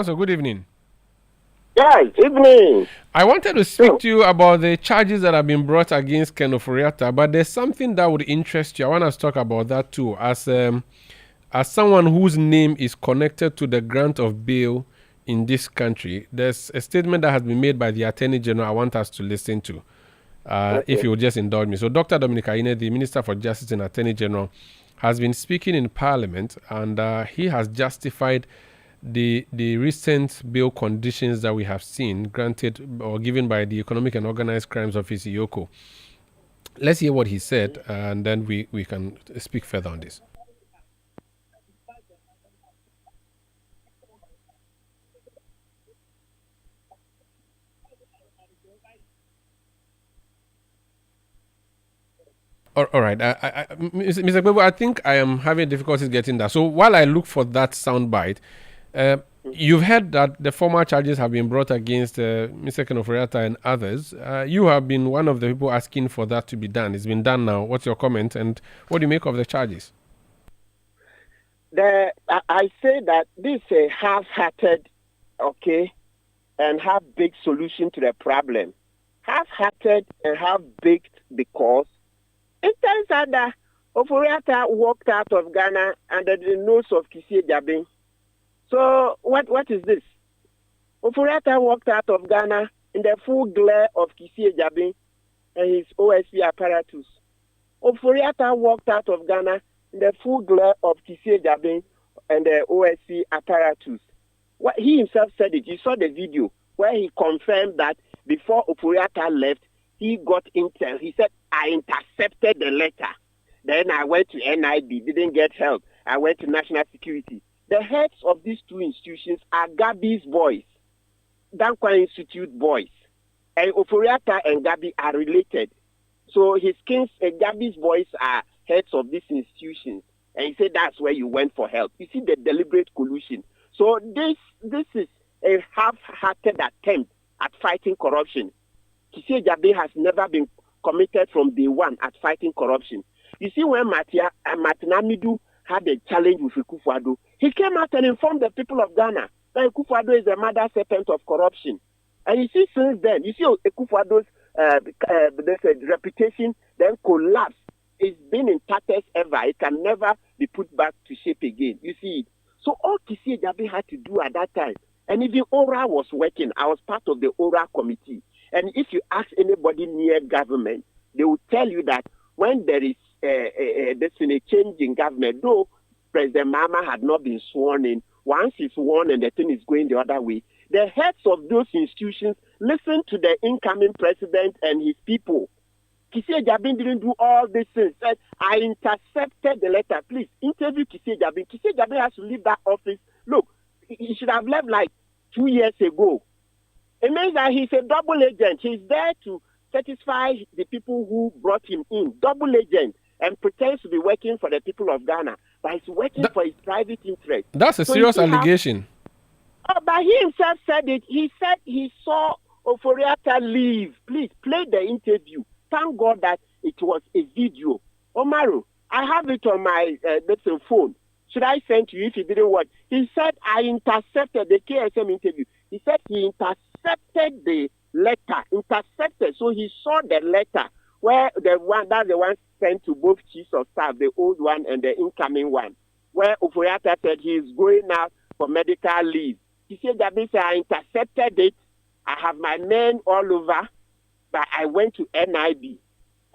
So good evening. Yes, evening. I wanted to speak So, to you about the charges that have been brought against Ken Ofori Atta, but there's something that would interest you. I want us to talk about that too, as someone whose name is connected to the grant of bail in this country. There's a statement that has been made by the Attorney General I want us to listen to, if okay. you would just indulge me. So Dr. Dominic Ayine, the Minister for Justice and Attorney General, has been speaking in Parliament, and he has justified the recent bail conditions that we have seen granted or given by the Economic and Organized Crimes Office, EOCO. Let's hear what he said, and then we can speak further on this. All right, Mr. Kpebu, I think I am having difficulties getting that. So while I look for that soundbite, uh, you've heard that the former charges have been brought against Mr. Ken Ofori Atta and others. You have been one of the people asking for that to be done. It's been done now. What's your comment, and what do you make of the charges? I say that this is a half-hearted, okay, and half-baked solution to the problem. Half-hearted and half-baked because it turns out that Ofori Atta walked out of Ghana under the nose of Kisi Jabin. So what is this? Ofori Atta walked out of Ghana in the full glare of Kisi Jabin and his OSP apparatus. Ofori Atta walked out of Ghana in the full glare of Kisi Jabin and the OSC apparatus. What he himself said it. You saw the video where he confirmed that before Ofori Atta left, he got intel. He said, I intercepted the letter. Then I went to NIB, didn't get help. I went to National Security. The heads of these two institutions are Gabi's boys, Dankwa Institute boys. And Ofori Atta and Gabi are related. So his kings and Gabi's boys are heads of these institutions. And he said that's where you went for help. You see the deliberate collusion. So this is a half-hearted attempt at fighting corruption. Kisi Jabe has never been committed from day one at fighting corruption. You see, when Martin Amidu had a challenge with Akufo-Addo, he came out and informed the people of Ghana that Akufo-Addo is the mother serpent of corruption. And you see, since then, you see Akufo-Addo's reputation then collapsed. It's been in tatters ever. It can never be put back to shape again. You see it. So all Kisi Jabe had to do at that time, and even ORA was working. I was part of the ORA committee. And if you ask anybody near government, they will tell you that when there is a change in government, though President Mahama had not been sworn in, once he's sworn and the thing is going the other way, the heads of those institutions listen to the incoming president and his people. Kisi Jabin didn't do all these things. Said, I intercepted the letter. Please interview Kisi Jabin. Kisi Jabin has to leave that office. Look, he should have left like 2 years ago. It means that he's a double agent. He's there to satisfy the people who brought him in. Double agent, and pretends to be working for the people of Ghana, but he's working for his private interest. That's a serious allegation. But he himself said it. He said he saw Ofori Atta leave. Please play the interview. Thank God that it was a video. Omaru, I have it on my phone. Should I send to you if you didn't watch? He said, I intercepted the KSM interview. He said he intercepted the letter. Intercepted. So he saw the letter where that's the one sent to both chiefs of staff, the old one and the incoming one, where Ofori Atta said he is going out for medical leave. He said that I intercepted it. I have my men all over. But I went to NIB.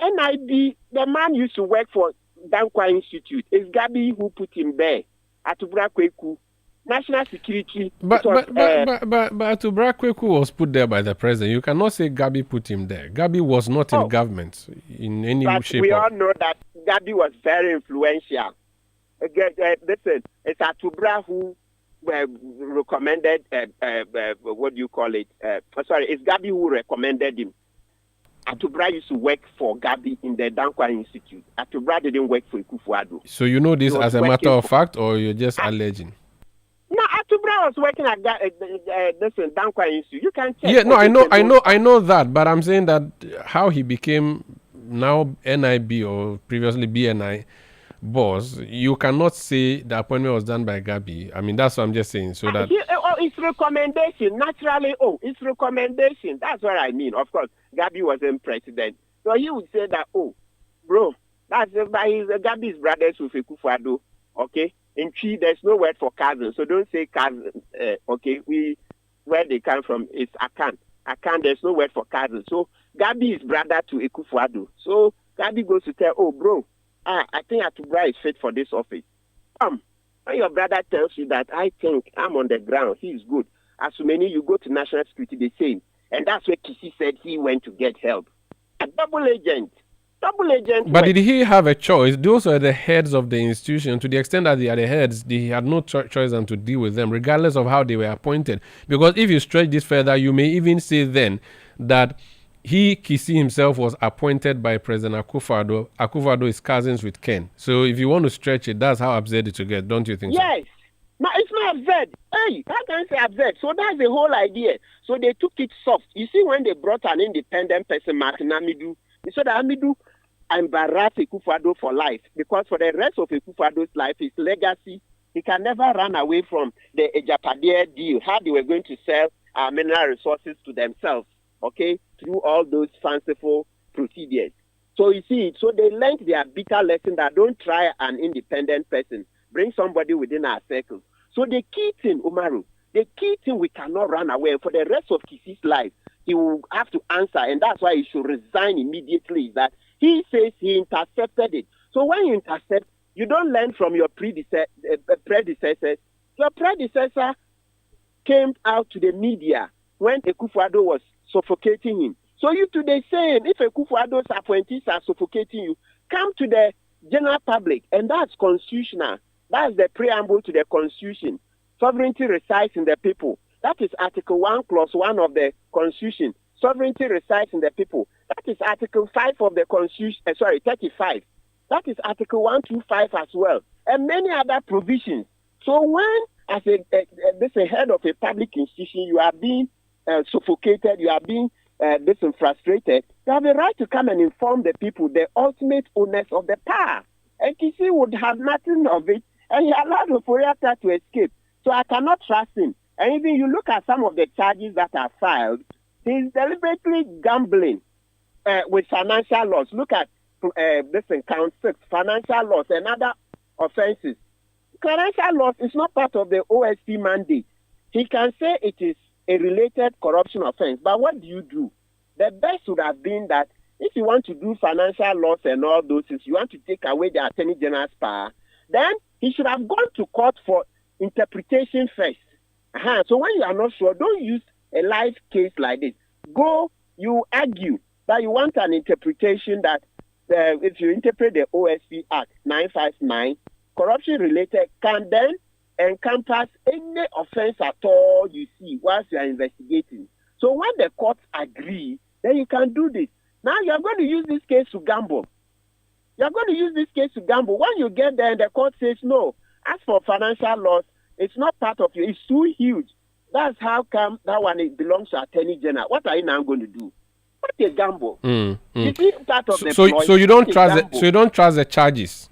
NIB, the man used to work for Dankwa Institute. It's Gabi who put him there. Atubra Kweku, National Security. But Atubra Kweku was put there by the president. You cannot say Gabi put him there. Gabi was not in government in any shape. We all know that Gabi was very influential. Listen, it's Atubra who recommended, what do you call it? It's Gabi who recommended him. Atubra used to work for Gabi in the Dankwa Institute. Atubra didn't work for Akufo-Addo. So you know this as a matter of fact, or you're just alleging? No, Atubra was working at Dankwa Institute. You can check. Yeah, no, I know that, but I'm saying that how he became now NIB or previously BNI boss, you cannot say the appointment was done by Gabi. I mean, that's what I'm just saying. So that it's recommendation. Naturally, it's recommendation. That's what I mean. Of course, Gabi wasn't president. So he would say that, bro, that's Gabi's brothers with Akufo-Addo. Okay? In Chi, there's no word for cousin. So don't say cousin. Okay? Where they come from is Akan. Akan, there's no word for cousin. So Gabi is brother to Akufo-Addo. So Gabi goes to tell, bro, I think Atubra is fit for this office. When your brother tells you that I think I'm on the ground, he is good. As many you go to national security, the same. And that's where Kisi said he went to get help. A double agent. But did he have a choice? Those are the heads of the institution. To the extent that they are the heads, they had no choice than to deal with them, regardless of how they were appointed. Because if you stretch this further, you may even say then that Kisi himself was appointed by President Akufo-Addo. Akufo-Addo is cousins with Ken. So if you want to stretch it, that's how absurd it will get. Don't you think so? Yes. No, it's not absurd. Hey, how can I say absurd? So that's the whole idea. So they took it soft. You see, when they brought an independent person, Martin Amidu, they said that Amidu embarrassed Akufo-Addo for life, because for the rest of Akufo-Addo's life, his legacy, he can never run away from the Ejapadia deal, how they were going to sell our mineral resources to themselves, okay, through all those fanciful procedures. So you see, so they learned their bitter lesson that don't try an independent person, bring somebody within our circle. So the key thing, Umaru, the key thing we cannot run away for the rest of Kisi's life, he will have to answer, and that's why he should resign immediately, is that he says he intercepted it. So when you intercept, you don't learn from your predecessors. Your predecessor came out to the media when Akufo-Addo was suffocating him. So you today saying, if Akufo-Addo's appointees are suffocating you, come to the general public, and that's constitutional. That's the preamble to the Constitution. Sovereignty resides in the people. That is Article 1, Clause 1 of the Constitution. Sovereignty resides in the people. That is Article 5 of the Constitution, 35. That is Article 125 as well. And many other provisions. So when, as a head of a public institution, you are being suffocated, you are being frustrated, you have a right to come and inform the people, the ultimate owners of the power. And Kisi would have nothing of it, and he allowed Ofori Atta to escape. So I cannot trust him. And even you look at some of the charges that are filed, he's deliberately gambling with financial laws. Look at count 6, financial laws and other offenses. Financial laws is not part of the OSP mandate. He can say it is a related corruption offense, but what do you do? The best would have been that if you want to do financial laws and all those things, you want to take away the Attorney General's power, then he should have gone to court for interpretation first. So when you are not sure, don't use a live case like this. You argue that you want an interpretation that if you interpret the OSP Act 959, corruption related can then encompass any offense at all you see whilst you are investigating. So when the courts agree, then you can do this. Now you are going to use this case to gamble. You are going to use this case to gamble. When you get there and the court says, no, as for financial laws, it's not part of you. It's too huge. That's how come that one belongs to Attorney General. What are you now going to do? What a gamble. Is it part of the ploy? So you don't trust the charges?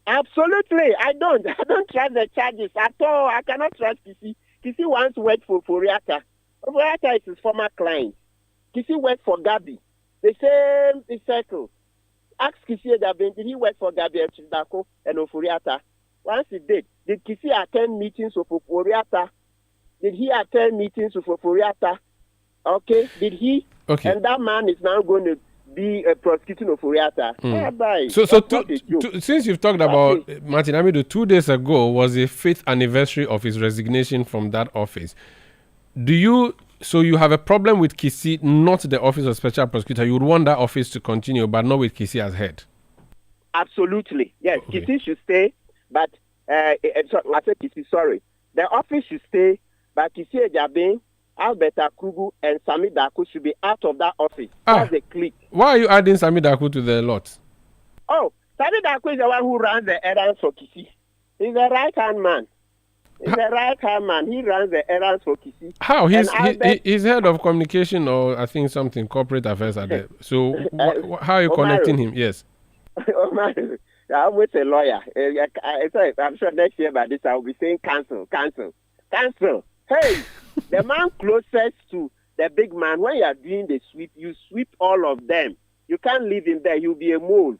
Absolutely. I don't trust the charges at all. I cannot trust Kisi. Kisi once worked for Ofori Atta. Ofori Atta is his former client. Kisi worked for Gabi. The same circle. Ask Kisi Ejabin, did he work for Gabi and Ofori Atta? Once he did Kisi attend meetings with Ofori Atta? Did he attend meetings with Ofori Atta? Okay, did he? Okay. And that man is now going to be prosecuting Ofori Atta. So since you've talked about Martin Amidu, 2 days ago was the 5th anniversary of his resignation from that office. So you have a problem with Kisi, not the office of Special Prosecutor. You would want that office to continue, but not with Kisi as head. Absolutely. Yes, okay. Kisi should stay, but I said Kisi, sorry. The office should stay, but Kisi Ejabin, Albert Akugu, and Sami Daku should be out of that office. That's a clique. Why are you adding Sami Daku to the lot? Oh, Sami Daku is the one who runs the errands for Kisi. He's a right-hand man. He runs the errands for Kisi. How? He's head of communication or I think something, corporate affairs are there. So how are you connecting him? Yes. I'm with a lawyer. I'm sure next year by this I will be saying cancel. Hey, the man closest to the big man, when you are doing the sweep, you sweep all of them. You can't leave him there. He'll be a mole.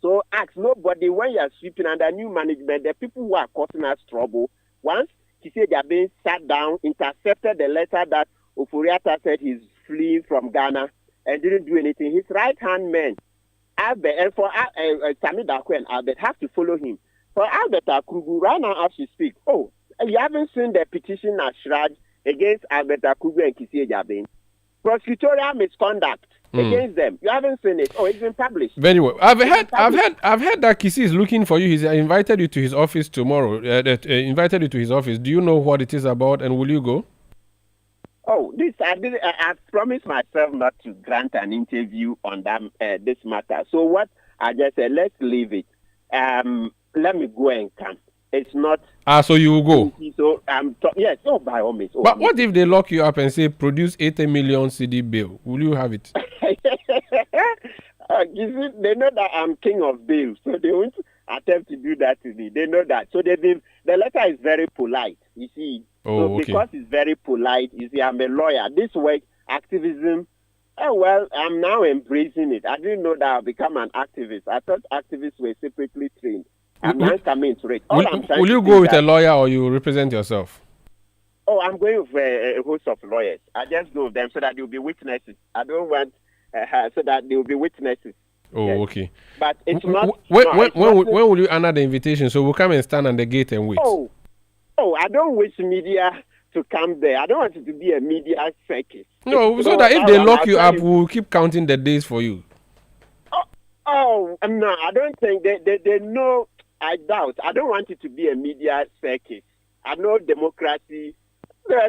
So ask nobody when you are sweeping under new management, the people who are causing us trouble, once he said they are being sat down, intercepted the letter that Ofori Atta said he's fleeing from Ghana and didn't do anything. His right-hand men, Albert, and for Sami Dakwe and Albert, have to follow him. For Albert Akubu, right now as we speak, you haven't seen the petition Ashraj against Albert Akubu and Kisi Ejabin. Prosecutorial misconduct against them. You haven't seen it. It's been published. Very well. I've heard that Kisi is looking for you. He's invited you to his office tomorrow. Invited you to his office. Do you know what it is about, and will you go? I've promised myself not to grant an interview on that this matter. So what I just said, let's leave it. Let me go and come. It's not. So you will go. So yes. By all means. But what if they lock you up and say produce 80 million CD bill? Will you have it? You see, they know that I'm king of bail, so they won't attempt to do that to me. They know that. So the letter is very polite. You see. Because it's very polite, you see, I'm a lawyer. This work, activism, I'm now embracing it. I didn't know that I'll become an activist. I thought activists were separately trained. I'm not coming to it. Will you go with a lawyer or you represent yourself? I'm going with a host of lawyers. I just go with them so that they'll be witnesses. I don't want so that they'll be witnesses. Yes. Okay. But it's not. When will you honor the invitation? So we'll come and stand on the gate and wait. I don't wish media to come there. I don't want it to be a media circus. No, so that if they lock you up, we'll keep counting the days for you. No, I don't think they know. I doubt. I don't want it to be a media circus. I know democracy. Wow.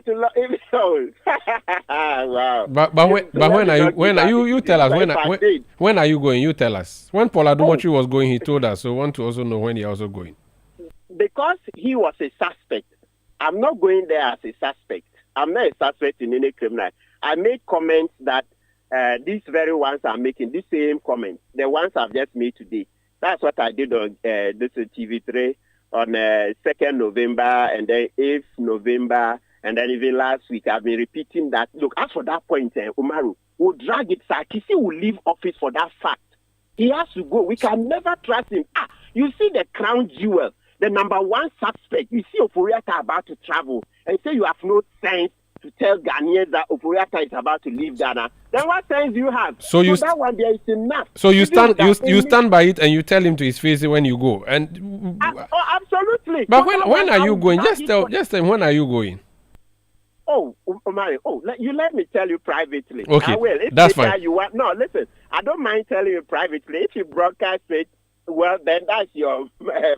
But when are you tell us when are you going? You tell us. When Paul Adumochi was going, he told us. So we want to also know when he also going. Because he was a suspect, I'm not going there as a suspect. I'm not a suspect in any criminal. I made comments that these very ones I'm making, these same comments, the ones I've just made today. That's what I did on this TV3 on 2nd November and then 8th November and then even last week. I've been repeating that. Look, as for that point, Umaru, we'll drag it. Sarkisi will leave office for that fact. He has to go. We can never trust him. You see the crown jewel. The number one suspect, you see Ofori Atta about to travel and say you have no sense to tell Ghanaians that Ofori Atta is about to leave Ghana. Then what sense do you have? So that one there is enough. So you stand by it and you tell him to his face when you go. And absolutely. But when are you going? Just tell when are you going? You let me tell you privately. Okay, I will. If that's fine. Listen, I don't mind telling you privately. If you broadcast it, well, then that's your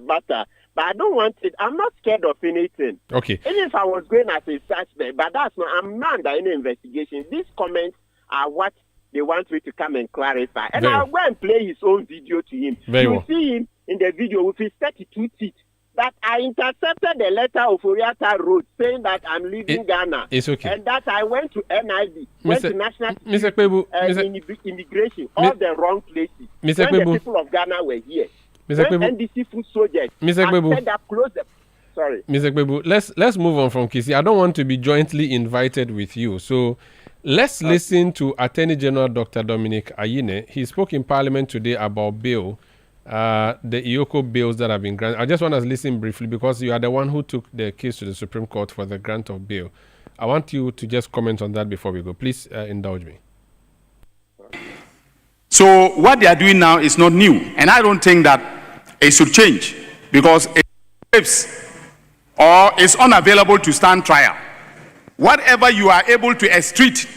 matter. But I don't want it. I'm not scared of anything. Okay. Even if I was going as a suspect, but I'm not under any investigation. These comments are what they want me to come and clarify. And I'll go and play his own video to him. You'll see him in the video with his 32 teeth. That I intercepted the letter Ofori Atta wrote saying that I'm leaving Ghana. It's okay. And that I went to NID, went to National Immigration, all the wrong places. Mr. When Kpebu, the people of Ghana were here. Mr. When Kpebu, NDC food soldiers Mr. Kpebu, said that close them. Sorry. Mr. Kpebu, let's move on from Kisi. I don't want to be jointly invited with you. So let's listen to Attorney General Dr. Dominic Ayine. He spoke in Parliament today about bail. The Iyoko bills that have been granted. I just want to listen briefly because you are the one who took the case to the Supreme Court for the grant of bail. I want you to just comment on that before we go. Please indulge me. So what they are doing now is not new, and I don't think that it should change because it escapes or is unavailable to stand trial. Whatever you are able to extort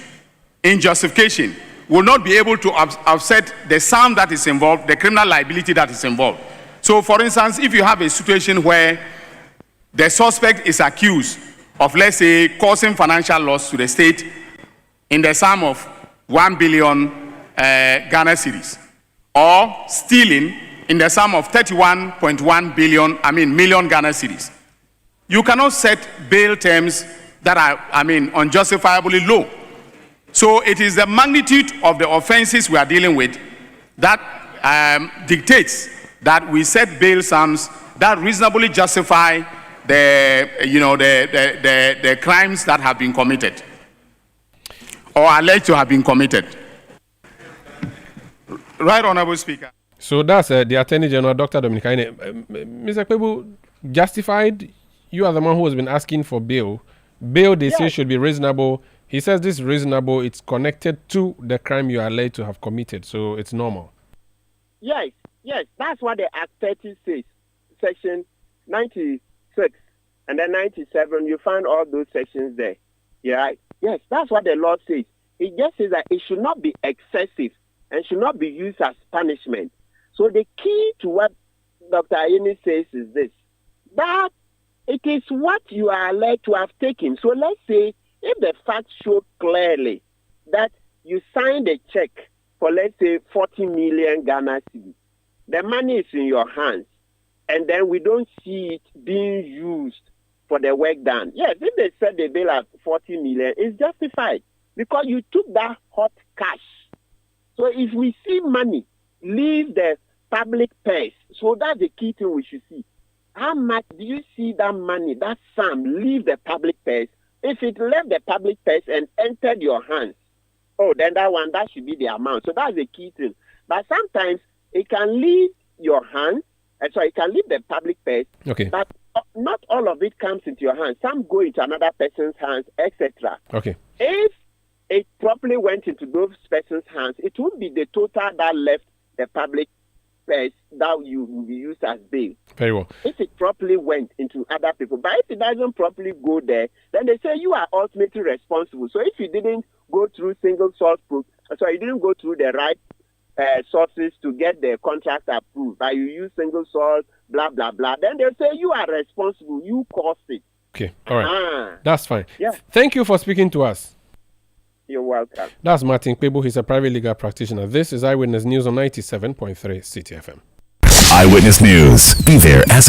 in justification will not be able to offset the sum that is involved, the criminal liability that is involved. So, for instance, if you have a situation where the suspect is accused of, let's say, causing financial loss to the state in the sum of 1 billion Ghana cedis, or stealing in the sum of 31.1 million Ghana cedis, you cannot set bail terms that are, unjustifiably low. So it is the magnitude of the offenses we are dealing with that dictates that we set bail sums that reasonably justify the crimes that have been committed or alleged to have been committed. Right, Honorable Speaker. So that's the Attorney General, Dr. Dominic Aine. Mr. Kpebu, justified, you are the one who has been asking for bail. Bail, they say, should be reasonable. He says this is reasonable. It's connected to the crime you are alleged to have committed, so it's normal. Yes, that's what the Act 30 says. Section 96 and then 97, you find all those sections there. Yeah, yes, that's what the law says. It just says that it should not be excessive and should not be used as punishment. So the key to what Dr. Aine says is this, that it is what you are alleged to have taken. So let's say if the facts show clearly that you signed a check for, let's say, 40 million Ghana cedis, the money is in your hands, and then we don't see it being used for the work done. Yes, if they set the bill at 40 million, it's justified because you took that hot cash. So if we see money leave the public purse, so that's the key thing we should see. How much do you see that money, that sum, leave the public purse? If it left the public purse and entered your hands, then that should be the amount. So that's the key thing. But sometimes it can leave your hands, it can leave the public purse, but not all of it comes into your hands. Some go into another person's hands, etc. Okay. If it properly went into those person's hands, it would be the total that left the public purse that you will be used as bail. Very well. If it properly went into other people, but if it doesn't properly go there, then they say you are ultimately responsible. So if you didn't go through single source you didn't go through the right sources to get the contract approved, but you use single source, blah, blah, blah, then they'll say you are responsible, you caused it. Okay, all right. That's fine. Yeah. Thank you for speaking to us. You're welcome. That's Martin Kpebu. He's a private legal practitioner. This is Eyewitness News on 97.3 City FM. Eyewitness News. Be there as